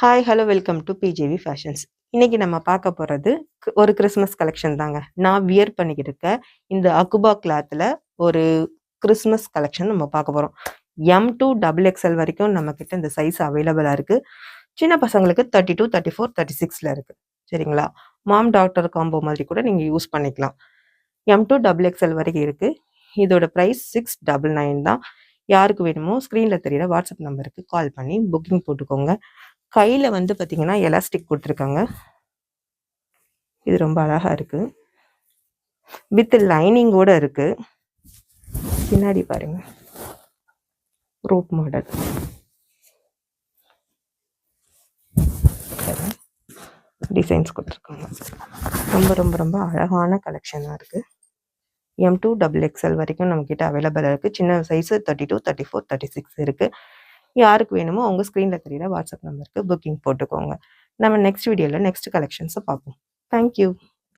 Hi hello welcome to BJV fashions. இன்னைக்கு நம்ம பார்க்க போகிறது ஒரு கிறிஸ்மஸ் கலெக்ஷன் தாங்க. நான் வியர் பண்ணிக்கிட்டு இருக்க இந்த அகுபா கிளாத்தில் ஒரு கிறிஸ்மஸ் கலெக்ஷன் நம்ம பார்க்க போகிறோம். எம் டு டபுள் எக்ஸ்எல் வரைக்கும் நம்மக்கிட்ட இந்த சைஸ் அவைலபிளாக இருக்குது. சின்ன பசங்களுக்கு 32, 34, 36 இருக்குது. சரிங்களா? மாம் டாக்டர் காம்போ மாதிரி கூட நீங்கள் யூஸ் பண்ணிக்கலாம். எம் டு டபுள் எக்ஸ்எல் வரைக்கும் இருக்குது. இதோட ப்ரைஸ் 699 தான். யாருக்கு வேணுமோ ஸ்க்ரீனில் தெரியிற வாட்ஸ்அப் நம்பருக்கு கால் பண்ணி புக்கிங் போட்டுக்கோங்க. கையில் வந்து பார்த்தீங்கன்னா எலாஸ்டிக் கொடுத்துருக்காங்க. இது ரொம்ப அழகாக இருக்குது. வித் லைனிங்கோடு இருக்குது. பின்னாடி பாருங்கள், ரோப் மாடல். டிசைன்ஸ் கொடுத்துருக்காங்க. ரொம்ப ரொம்ப ரொம்ப அழகான கலெக்ஷனாக இருக்குது. எம் டூ டபுள் எக்ஸ்எல் வரைக்கும் நம்மக்கிட்ட அவைலபிளாக இருக்குது. சின்ன சைஸு 32, 34, 36 இருக்குது. யாருக்கு வேணுமோ அவங்க ஸ்க்ரீனில் தெரியிற வாட்ஸ்அப் நம்பருக்கு புக்கிங் போட்டுக்கோங்க. நம்ம நெக்ஸ்ட் வீடியோவில் நெக்ஸ்ட் கலெக்ஷன்ஸை பார்ப்போம். தேங்க்யூ.